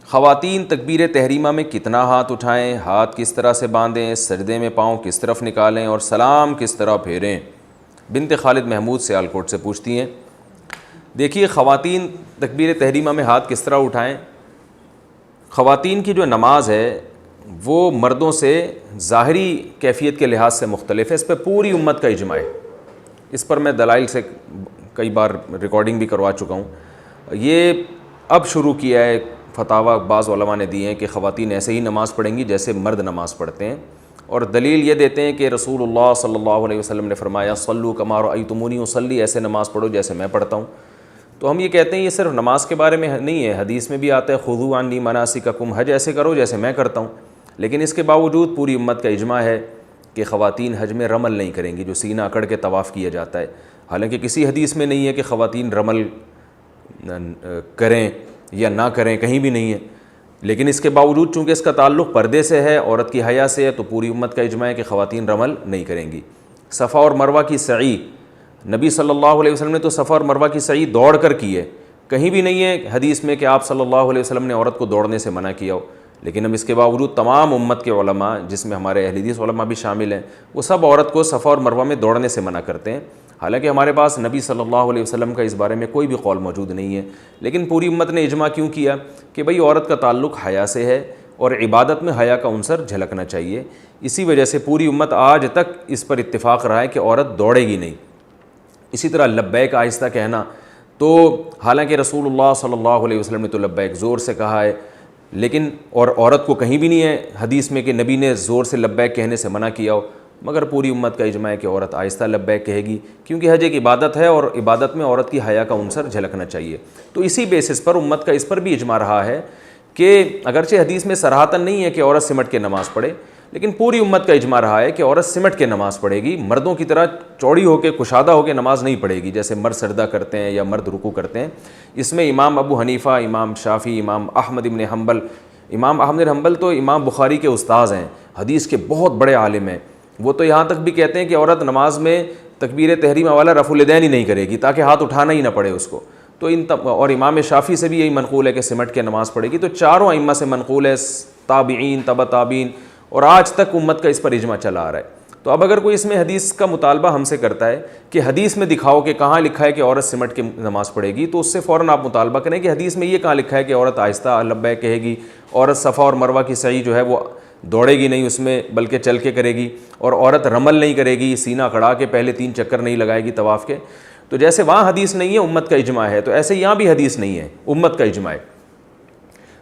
خواتین تکبیر تحریمہ میں کتنا ہاتھ اٹھائیں، ہاتھ کس طرح سے باندھیں، سجدے میں پاؤں کس طرف نکالیں اور سلام کس طرح پھیریں؟ بنت خالد محمود سیالکوٹ سے پوچھتی ہیں۔ دیکھیے خواتین تکبیر تحریمہ میں ہاتھ کس طرح اٹھائیں۔ خواتین کی جو نماز ہے وہ مردوں سے ظاہری کیفیت کے لحاظ سے مختلف ہے، اس پہ پوری امت کا اجماع ہے۔ اس پر میں دلائل سے کئی بار ریکارڈنگ بھی کروا چکا ہوں۔ یہ اب شروع کیا ہے، فتاویٰ بعض علماء نے دیے ہیں کہ خواتین ایسے ہی نماز پڑھیں گی جیسے مرد نماز پڑھتے ہیں، اور دلیل یہ دیتے ہیں کہ رسول اللہ صلی اللہ علیہ وسلم نے فرمایا صلوا کما رأیتمونی اصلی، ایسے نماز پڑھو جیسے میں پڑھتا ہوں۔ تو ہم یہ کہتے ہیں یہ صرف نماز کے بارے میں نہیں ہے، حدیث میں بھی آتا ہے خذوا عنی مناسککم، حج ایسے کرو جیسے میں کرتا ہوں۔ لیکن اس کے باوجود پوری امت کا اجماع ہے کہ خواتین حج میں رمل نہیں کریں گی، جو سینہ اکڑ کے طواف کیا جاتا ہے۔ حالانکہ کسی حدیث میں نہیں ہے کہ خواتین رمل کریں یا نہ کریں، کہیں بھی نہیں ہے، لیکن اس کے باوجود چونکہ اس کا تعلق پردے سے ہے، عورت کی حیا سے ہے، تو پوری امت کا اجماع ہے کہ خواتین رمل نہیں کریں گی۔ صفا اور مروہ کی سعی، نبی صلی اللہ علیہ وسلم نے تو صفا اور مروہ کی سعی دوڑ کر کی ہے، کہیں بھی نہیں ہے حدیث میں کہ آپ صلی اللہ علیہ وسلم نے عورت کو دوڑنے سے منع کیا ہو۔ لیکن ہم اس کے باوجود تمام امت کے علماء، جس میں ہمارے اہل حدیث علماء بھی شامل ہیں، وہ سب عورت کو صفا اور مروہ میں دوڑنے سے منع کرتے ہیں۔ حالانکہ ہمارے پاس نبی صلی اللہ علیہ وسلم کا اس بارے میں کوئی بھی قول موجود نہیں ہے، لیکن پوری امت نے اجماع کیوں کیا کہ بھئی عورت کا تعلق حیا سے ہے اور عبادت میں حیا کا عنصر جھلکنا چاہیے۔ اسی وجہ سے پوری امت آج تک اس پر اتفاق رہا ہے کہ عورت دوڑے گی نہیں۔ اسی طرح لبیک آہستہ کہنا، تو حالانکہ رسول اللہ صلی اللہ علیہ وسلم نے تو لبیک زور سے کہا ہے، لیکن اور عورت کو کہیں بھی نہیں ہے حدیث میں کہ نبی نے زور سے لبیک کہنے سے منع کیا ہو، مگر پوری امت کا اجماع ہے کہ عورت آہستہ لبیک کہے گی، کیونکہ حج ایک عبادت ہے اور عبادت میں عورت کی حیا کا عنصر جھلکنا چاہیے۔ تو اسی بیسس پر امت کا اس پر بھی اجماع رہا ہے کہ اگرچہ حدیث میں صراحتاً نہیں ہے کہ عورت سمٹ کے نماز پڑھے، لیکن پوری امت کا اجماع رہا ہے کہ عورت سمٹ کے نماز پڑھے گی، مردوں کی طرح چوڑی ہو کے کشادہ ہو کے نماز نہیں پڑھے گی جیسے مرد سجدہ کرتے ہیں یا مرد رکوع کرتے ہیں۔ اس میں امام ابو حنیفہ، امام شافعی، امام احمد بن حنبل، امام احمد بن حنبل تو امام بخاری کے استاذ ہیں، حدیث کے بہت بڑے عالم ہیں، وہ تو یہاں تک بھی کہتے ہیں کہ عورت نماز میں تکبیر تحریمہ والا رفع الیدین ہی نہیں کرے گی تاکہ ہاتھ اٹھانا ہی نہ پڑے اس کو۔ تو اور امام شافعی سے بھی یہی منقول ہے کہ سمٹ کے نماز پڑھے گی۔ تو چاروں ائمہ سے منقول ہے، تابعین، تبع تابعین، اور آج تک امت کا اس پر اجماع چلا آ رہا ہے۔ تو اب اگر کوئی اس میں حدیث کا مطالبہ ہم سے کرتا ہے کہ حدیث میں دکھاؤ کہ کہاں لکھا ہے کہ عورت سمٹ کے نماز پڑھے گی، تو اس سے فوراً آپ مطالبہ کریں کہ حدیث میں یہ کہاں لکھا ہے کہ عورت آہستہ لبیک کہے گی، عورت صفا اور مروہ کی سعی جو ہے وہ دوڑے گی نہیں اس میں بلکہ چل کے کرے گی، اور عورت رمل نہیں کرے گی، سینہ کھڑا کے پہلے 3 چکر نہیں لگائے گی طواف کے۔ تو جیسے وہاں حدیث نہیں ہے امت کا اجماع ہے، تو ایسے یہاں بھی حدیث نہیں ہے امت کا اجماع ہے۔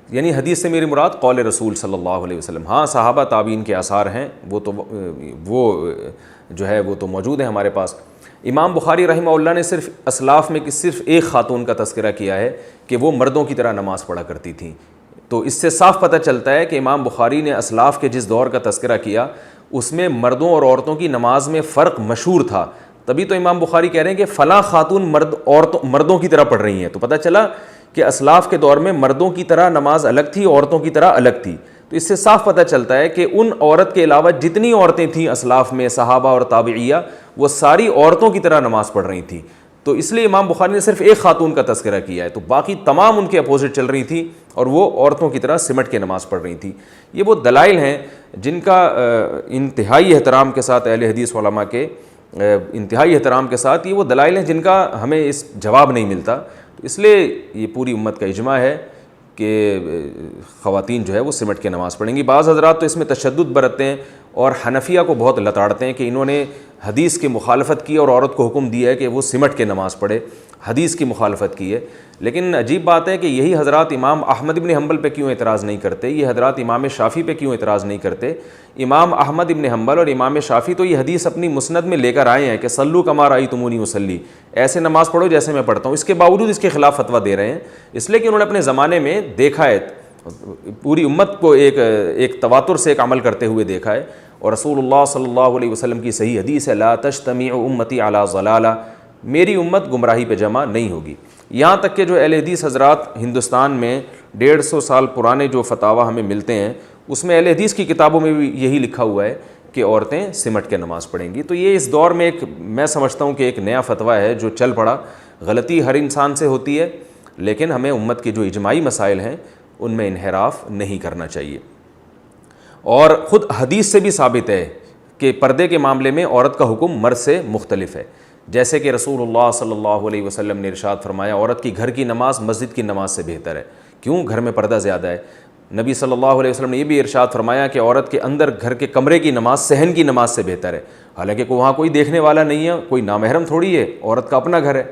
یعنی حدیث سے میری مراد قول رسول صلی اللہ علیہ وسلم۔ ہاں صحابہ تابعین کے آثار ہیں، وہ جو ہے وہ تو موجود ہیں ہمارے پاس۔ امام بخاری رحمہ اللہ نے صرف اسلاف میں صرف ایک خاتون کا تذکرہ کیا ہے کہ وہ مردوں کی طرح نماز پڑھا کرتی تھیں۔ تو اس سے صاف پتہ چلتا ہے کہ امام بخاری نے اسلاف کے جس دور کا تذکرہ کیا اس میں مردوں اور عورتوں کی نماز میں فرق مشہور تھا، تبھی تو امام بخاری کہہ رہے ہیں کہ فلاں خاتون مردوں کی طرح پڑھ رہی ہیں۔ تو پتہ چلا کہ اسلاف کے دور میں مردوں کی طرح نماز الگ تھی، عورتوں کی طرح الگ تھی۔ تو اس سے صاف پتہ چلتا ہے کہ ان عورت کے علاوہ جتنی عورتیں تھیں اسلاف میں، صحابہ اور تابعیہ، وہ ساری عورتوں کی طرح نماز پڑھ رہی تھیں۔ تو اس لیے امام بخاری نے صرف ایک خاتون کا تذکرہ کیا ہے، تو باقی تمام ان کے اپوزٹ چل رہی تھی اور وہ عورتوں کی طرح سمٹ کے نماز پڑھ رہی تھی۔ یہ وہ دلائل ہیں جن کا انتہائی احترام کے ساتھ اہل حدیث علماء کے انتہائی احترام کے ساتھ یہ وہ دلائل ہیں جن کا ہمیں اس جواب نہیں ملتا۔ تو اس لیے یہ پوری امت کا اجماع ہے کہ خواتین جو ہے وہ سمٹ کے نماز پڑھیں گی۔ بعض حضرات تو اس میں تشدد برتتے ہیں اور حنفیہ کو بہت لتاڑتے ہیں کہ انہوں نے حدیث کی مخالفت کی اور عورت کو حکم دیا ہے کہ وہ سمٹ کے نماز پڑھے، حدیث کی مخالفت کی ہے۔ لیکن عجیب بات ہے کہ یہی حضرات امام احمد بن حنبل پہ کیوں اعتراض نہیں کرتے، یہ حضرات امام شافعی پہ کیوں اعتراض نہیں کرتے؟ امام احمد بن حنبل اور امام شافعی تو یہ حدیث اپنی مسند میں لے کر آئے ہیں کہ صلو کما رأیتمونی اصلی، ایسے نماز پڑھو جیسے میں پڑھتا ہوں، اس کے باوجود اس کے خلاف فتویٰ دے رہے ہیں، اس لیے کہ انہوں نے اپنے زمانے میں دیکھا ہے، پوری امت کو ایک تواتر سے ایک عمل کرتے ہوئے دیکھا ہے۔ اور رسول اللہ صلی اللہ علیہ وسلم کی صحیح حدیث ہے لا تجتمع امتی علی ضلالہ، میری امت گمراہی پہ جمع نہیں ہوگی۔ یہاں تک کہ جو اہل حدیث حضرات ہندوستان میں 150 سال پرانے جو فتاویٰ ہمیں ملتے ہیں اس میں اہل حدیث کی کتابوں میں بھی یہی لکھا ہوا ہے کہ عورتیں سمٹ کے نماز پڑھیں گی۔ تو یہ اس دور میں میں سمجھتا ہوں کہ ایک نیا فتویٰ ہے جو چل پڑا۔ غلطی ہر انسان سے ہوتی ہے، لیکن ہمیں امت کے جو اجماعی مسائل ہیں ان میں انحراف نہیں کرنا چاہیے۔ اور خود حدیث سے بھی ثابت ہے کہ پردے کے معاملے میں عورت کا حکم مرد سے مختلف ہے، جیسے کہ رسول اللہ صلی اللہ علیہ وسلم نے ارشاد فرمایا عورت کی گھر کی نماز مسجد کی نماز سے بہتر ہے۔ کیوں؟ گھر میں پردہ زیادہ ہے۔ نبی صلی اللہ علیہ وسلم نے یہ بھی ارشاد فرمایا کہ عورت کے اندر گھر کے کمرے کی نماز صحن کی نماز سے بہتر ہے، حالانکہ وہاں کوئی دیکھنے والا نہیں ہے، کوئی نامحرم تھوڑی ہے، عورت کا اپنا گھر ہے۔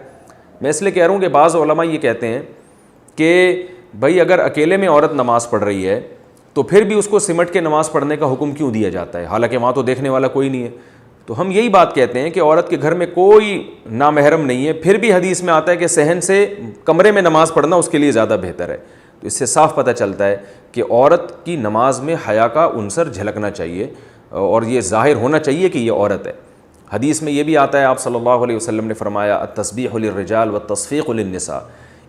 میں اس لیے کہہ رہا ہوں کہ بعض علماء یہ کہتے ہیں کہ بھائی اگر اکیلے میں عورت نماز پڑھ رہی ہے تو پھر بھی اس کو سمٹ کے نماز پڑھنے کا حکم کیوں دیا جاتا ہے، حالانکہ وہاں تو دیکھنے والا کوئی نہیں ہے۔ تو ہم یہی بات کہتے ہیں کہ عورت کے گھر میں کوئی نامحرم نہیں ہے، پھر بھی حدیث میں آتا ہے کہ صحن سے کمرے میں نماز پڑھنا اس کے لیے زیادہ بہتر ہے۔ تو اس سے صاف پتہ چلتا ہے کہ عورت کی نماز میں حیا کا عنصر جھلکنا چاہیے اور یہ ظاہر ہونا چاہیے کہ یہ عورت ہے۔ حدیث میں یہ بھی آتا ہے، آپ صلی اللہ علیہ وسلم نے فرمایا التسبیح للرجال والتصفیق للنساء،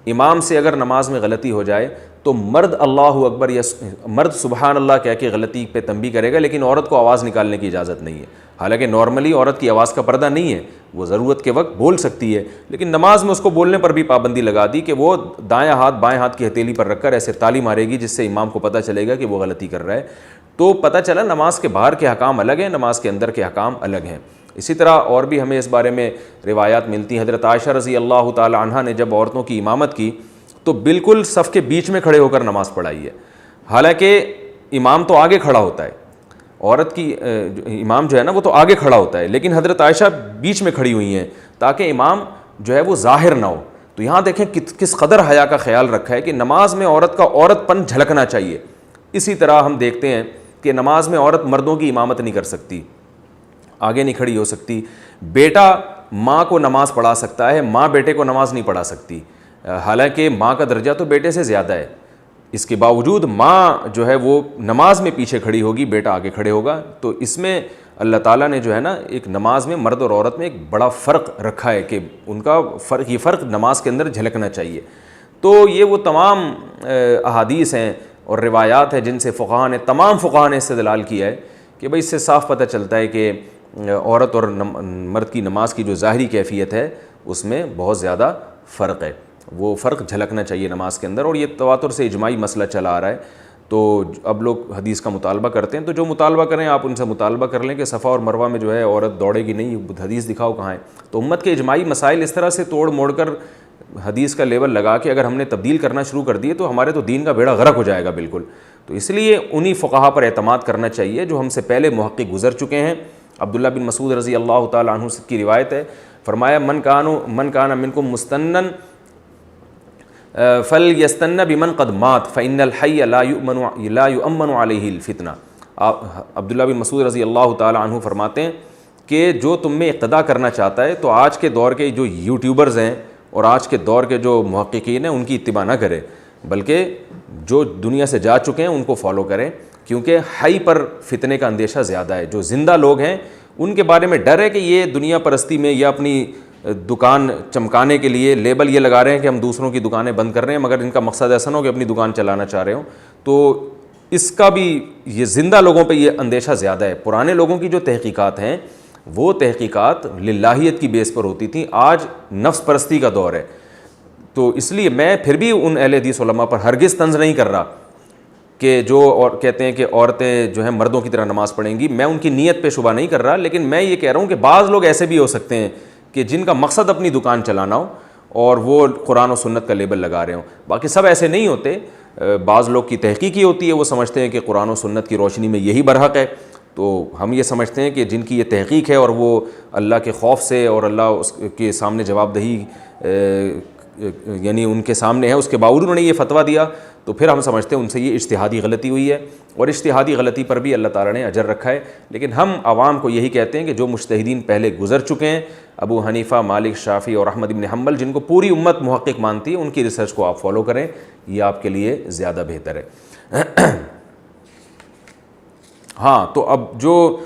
امام سے اگر نماز میں غلطی ہو جائے تو مرد اللہ اکبر یا مرد سبحان اللہ کہہ کے غلطی پہ تنبیہ کرے گا، لیکن عورت کو آواز نکالنے کی اجازت نہیں ہے۔ حالانکہ نارملی عورت کی آواز کا پردہ نہیں ہے، وہ ضرورت کے وقت بول سکتی ہے، لیکن نماز میں اس کو بولنے پر بھی پابندی لگا دی کہ وہ دائیں ہاتھ بائیں ہاتھ کی ہتھیلی پر رکھ کر ایسے تالی مارے گی جس سے امام کو پتہ چلے گا کہ وہ غلطی کر رہا ہے۔ تو پتہ چلا نماز کے باہر کے احکام الگ ہیں، نماز کے اندر کے احکام الگ ہیں۔ اسی طرح اور بھی ہمیں اس بارے میں روایات ملتی ہیں۔ حضرت عائشہ رضی اللہ تعالی عنہا نے جب عورتوں کی امامت کی تو بالکل صف کے بیچ میں کھڑے ہو کر نماز پڑھائی ہے، حالانکہ امام تو آگے کھڑا ہوتا ہے، عورت کی امام جو ہے نا وہ تو آگے کھڑا ہوتا ہے، لیکن حضرت عائشہ بیچ میں کھڑی ہوئی ہیں تاکہ امام جو ہے وہ ظاہر نہ ہو۔ تو یہاں دیکھیں کس قدر حیا کا خیال رکھا ہے کہ نماز میں عورت کا عورت پن جھلکنا چاہیے۔ اسی طرح ہم دیکھتے ہیں کہ نماز میں عورت مردوں کی امامت نہیں کر سکتی، آگے نہیں کھڑی ہو سکتی۔ بیٹا ماں کو نماز پڑھا سکتا ہے، ماں بیٹے کو نماز نہیں پڑھا سکتی، حالانکہ ماں کا درجہ تو بیٹے سے زیادہ ہے۔ اس کے باوجود ماں جو ہے وہ نماز میں پیچھے کھڑی ہوگی، بیٹا آگے کھڑے ہوگا۔ تو اس میں اللہ تعالیٰ نے جو ہے نا ایک نماز میں مرد اور عورت میں ایک بڑا فرق رکھا ہے کہ ان کا فرق، یہ فرق نماز کے اندر جھلکنا چاہیے۔ تو یہ وہ تمام احادیث ہیں اور روایات ہیں جن سے فقہاء نے، تمام فقہاء نے استدلال کیا ہے کہ بھئی اس سے صاف پتہ چلتا ہے کہ عورت اور مرد کی نماز کی جو ظاہری کیفیت ہے اس میں بہت زیادہ فرق ہے، وہ فرق جھلکنا چاہیے نماز کے اندر۔ اور یہ تواتر سے اجماعی مسئلہ چلا آ رہا ہے، تو اب لوگ حدیث کا مطالبہ کرتے ہیں، تو جو مطالبہ کریں آپ ان سے مطالبہ کر لیں کہ صفا اور مروہ میں جو ہے عورت دوڑے گی نہیں، حدیث دکھاؤ کہاں ہے۔ تو امت کے اجماعی مسائل اس طرح سے توڑ موڑ کر حدیث کا لیول لگا کے اگر ہم نے تبدیل کرنا شروع کر دیے تو ہمارے تو دین کا بیڑا غرق ہو جائے گا بالکل۔ تو اس لیے انہی فقہاء پر اعتماد کرنا چاہیے جو ہم سے پہلے محقق گزر چکے ہیں۔ عبداللہ بن مسعود رضی اللہ تعالیٰ عنہ کی روایت ہے، فرمایا من کان منکم مستنن فلیستن بمن قد مات فإن الحی لا یؤمن علیہ الفتنہ۔ عبداللہ بن مسعود رضی اللہ تعالیٰ عنہ فرماتے ہیں کہ جو تم میں اقتدا کرنا چاہتا ہے تو آج کے دور کے جو یوٹیوبرز ہیں اور آج کے دور کے جو محققین ہیں ان کی اتباع نہ کرے، بلکہ جو دنیا سے جا چکے ہیں ان کو فالو کریں، کیونکہ حی پر فتنے کا اندیشہ زیادہ ہے۔ جو زندہ لوگ ہیں ان کے بارے میں ڈر ہے کہ یہ دنیا پرستی میں یا اپنی دکان چمکانے کے لیے لیبل یہ لگا رہے ہیں کہ ہم دوسروں کی دکانیں بند کر رہے ہیں، مگر ان کا مقصد ایسا نہ ہو کہ اپنی دکان چلانا چاہ رہے ہوں۔ تو اس کا بھی یہ زندہ لوگوں پہ یہ اندیشہ زیادہ ہے۔ پرانے لوگوں کی جو تحقیقات ہیں وہ تحقیقات للہیت کی بیس پر ہوتی تھیں، آج نفس پرستی کا دور ہے۔ تو اس لیے میں پھر بھی ان اہل حدیث علماء پر ہرگز طنز نہیں کر رہا کہ جو اور کہتے ہیں کہ عورتیں جو ہیں مردوں کی طرح نماز پڑھیں گی، میں ان کی نیت پہ شبہ نہیں کر رہا، لیکن میں یہ کہہ رہا ہوں کہ بعض لوگ ایسے بھی ہو سکتے ہیں کہ جن کا مقصد اپنی دکان چلانا ہو اور وہ قرآن و سنت کا لیبل لگا رہے ہوں۔ باقی سب ایسے نہیں ہوتے، بعض لوگ کی تحقیق ہی ہوتی ہے، وہ سمجھتے ہیں کہ قرآن و سنت کی روشنی میں یہی برحق ہے۔ تو ہم یہ سمجھتے ہیں کہ جن کی یہ تحقیق ہے اور وہ اللہ کے خوف سے اور اللہ اس کے سامنے جواب دہی یعنی ان کے سامنے ہے، اس کے باوجود انہوں نے یہ فتویٰ دیا، تو پھر ہم سمجھتے ہیں ان سے یہ اجتہادی غلطی ہوئی ہے، اور اجتہادی غلطی پر بھی اللہ تعالیٰ نے اجر رکھا ہے۔ لیکن ہم عوام کو یہی کہتے ہیں کہ جو مجتہدین پہلے گزر چکے ہیں، ابو حنیفہ، مالک، شافعی اور احمد بن حنبل، جن کو پوری امت محقق مانتی ہے، ان کی ریسرچ کو آپ فالو کریں، یہ آپ کے لیے زیادہ بہتر ہے۔ ہاں، تو اب جو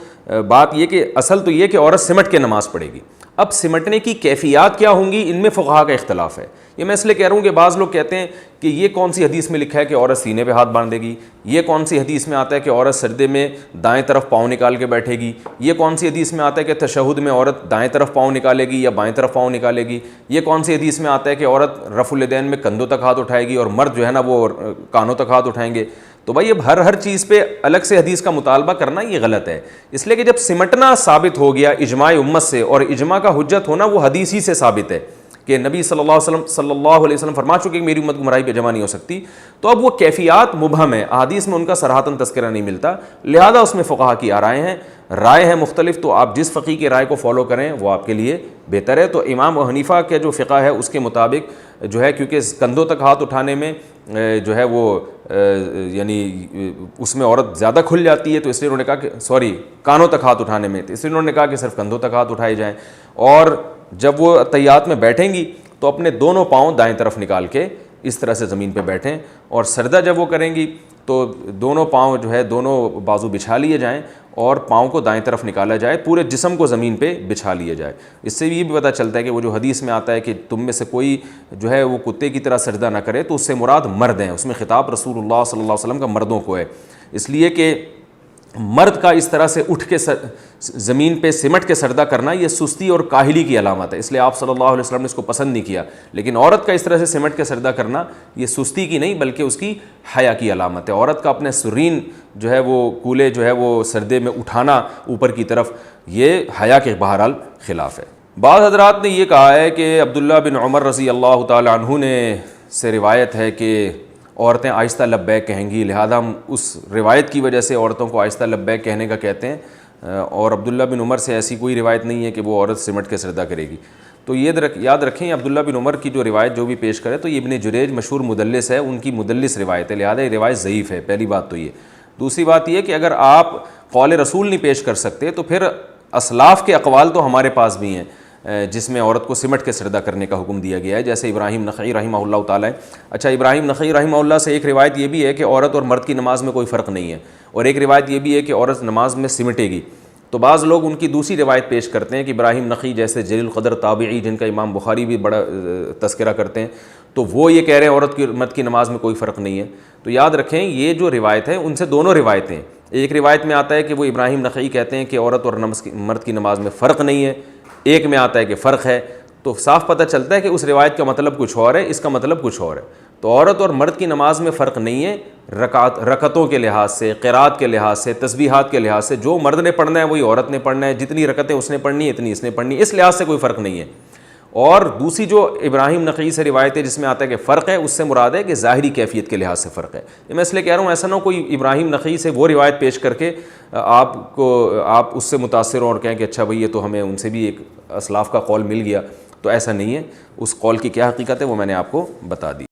بات یہ کہ اصل تو یہ کہ عورت سمٹ کے نماز پڑھے گی۔ اب سمٹنے کی کیفیات کیا ہوں گی، ان میں فقہا کا اختلاف ہے. یہ میں اس لیے کہہ رہا ہوں کہ بعض لوگ کہتے ہیں کہ یہ کون سی حدیث میں لکھا ہے کہ عورت سینے پہ ہاتھ باندھے گی، یہ کون سی حدیث میں آتا ہے کہ عورت سجدے میں دائیں طرف پاؤں نکال کے بیٹھے گی، یہ کون سی حدیث میں آتا ہے کہ تشہد میں عورت دائیں طرف پاؤں نکالے گی یا بائیں طرف پاؤں نکالے گی، یہ کون سی حدیث میں آتا ہے کہ عورت رفع الیدین میں کندھوں تک ہاتھ اٹھائے گی اور مرد جو ہے نا وہ کانوں تک ہاتھ اٹھائیں گے. تو بھائی اب ہر چیز پہ الگ سے حدیث کا مطالبہ کرنا یہ غلط ہے. اس لیے کہ جب سمٹنا ثابت ہو گیا اجماع امت سے، اور اجماع کا حجت ہونا وہ حدیث ہی سے ثابت ہے کہ نبی صلی اللہ علیہ وسلم فرما چکے کہ میری امت گمراہی پہ جمع نہیں ہو سکتی، تو اب وہ کیفیات مبہم ہے، احادیث میں ان کا صراحتاً تذکرہ نہیں ملتا، لہذا اس میں فقہا کی رائے ہیں مختلف. تو آپ جس فقی کی رائے کو فالو کریں وہ آپ کے لیے بہتر ہے. تو امام ابو حنیفہ کے جو فقہ ہے اس کے مطابق جو ہے، کیونکہ کندھوں تک ہاتھ اٹھانے میں جو ہے وہ یعنی اس میں عورت زیادہ کھل جاتی ہے، تو اس لیے انہوں نے کہا کہ کانوں تک ہاتھ اٹھانے میں، تو اس لیے انہوں نے کہا کہ صرف کندھوں تک ہاتھ اٹھائے جائیں. اور جب وہ تحیات میں بیٹھیں گی تو اپنے دونوں پاؤں دائیں طرف نکال کے اس طرح سے زمین پہ بیٹھیں، اور سجدہ جب وہ کریں گی تو دونوں پاؤں جو ہے دونوں بازو بچھا لیے جائیں اور پاؤں کو دائیں طرف نکالا جائے، پورے جسم کو زمین پہ بچھا لیا جائے. اس سے یہ بھی پتہ چلتا ہے کہ وہ جو حدیث میں آتا ہے کہ تم میں سے کوئی جو ہے وہ کتے کی طرح سجدہ نہ کرے، تو اس سے مراد مرد ہیں، اس میں خطاب رسول اللہ صلی اللہ علیہ وسلم کا مردوں کو ہے، اس لیے کہ مرد کا اس طرح سے اٹھ کے زمین پہ سمٹ کے سجدہ کرنا یہ سستی اور کاہلی کی علامت ہے، اس لیے آپ صلی اللہ علیہ وسلم نے اس کو پسند نہیں کیا. لیکن عورت کا اس طرح سے سمٹ کے سجدہ کرنا یہ سستی کی نہیں بلکہ اس کی حیا کی علامت ہے. عورت کا اپنے سرین جو ہے وہ کولے جو ہے وہ سجدے میں اٹھانا اوپر کی طرف، یہ حیا کے بہرحال خلاف ہے. بعض حضرات نے یہ کہا ہے کہ عبداللہ بن عمر رضی اللہ تعالی عنہ نے سے روایت ہے کہ عورتیں آہستہ لبیک کہیں گی، لہذا ہم اس روایت کی وجہ سے عورتوں کو آہستہ لبیک کہنے کا کہتے ہیں، اور عبداللہ بن عمر سے ایسی کوئی روایت نہیں ہے کہ وہ عورت سمٹ کے سجدہ کرے گی. تو یہ یاد رکھیں عبداللہ بن عمر کی جو روایت جو بھی پیش کرے تو یہ ابن جریج مشہور مدلس ہے، ان کی مدلس روایت ہے، لہذا یہ روایت ضعیف ہے. پہلی بات تو یہ. دوسری بات یہ کہ اگر آپ قول رسول نہیں پیش کر سکتے تو پھر اسلاف کے اقوال تو ہمارے پاس بھی ہیں جس میں عورت کو سمٹ کے سجدہ کرنے کا حکم دیا گیا ہے، جیسے ابراہیم نخعی رحمہ اللہ تعالیٰ. اچھا، ابراہیم نخعی رحمہ اللہ سے ایک روایت یہ بھی ہے کہ عورت اور مرد کی نماز میں کوئی فرق نہیں ہے، اور ایک روایت یہ بھی ہے کہ عورت نماز میں سمٹے گی. تو بعض لوگ ان کی دوسری روایت پیش کرتے ہیں کہ ابراہیم نخعی جیسے جلیل القدر تابعی جن کا امام بخاری بھی بڑا تذکرہ کرتے ہیں، تو وہ یہ کہہ رہے ہیں عورت کی مرد کی نماز میں کوئی فرق نہیں ہے. تو یاد رکھیں یہ جو روایت ہے ان سے دونوں روایتیں، ایک روایت میں آتا ہے کہ وہ ابراہیم نخعی کہتے ہیں کہ عورت اور مرد کی نماز میں فرق نہیں ہے، ایک میں آتا ہے کہ فرق ہے. تو صاف پتہ چلتا ہے کہ اس روایت کا مطلب کچھ اور ہے، اس کا مطلب کچھ اور ہے. تو عورت اور مرد کی نماز میں فرق نہیں ہے رکعتوں کے لحاظ سے، قرات کے لحاظ سے، تسبیحات کے لحاظ سے. جو مرد نے پڑھنا ہے وہی عورت نے پڑھنا ہے، جتنی رکعتیں اس نے پڑھنی ہے اتنی اس نے پڑھنی ہے، اس لحاظ سے کوئی فرق نہیں ہے. اور دوسری جو ابراہیم نخعی سے روایت ہے جس میں آتا ہے کہ فرق ہے، اس سے مراد ہے کہ ظاہری کیفیت کے لحاظ سے فرق ہے. میں اس لیے کہہ رہا ہوں ایسا نہ ہو کوئی ابراہیم نخعی سے وہ روایت پیش کر کے آپ اس سے متاثر ہوں اور کہیں کہ اچھا بھئی یہ تو ہمیں ان سے بھی ایک اسلاف کا قول مل گیا. تو ایسا نہیں ہے، اس قول کی کیا حقیقت ہے وہ میں نے آپ کو بتا دی.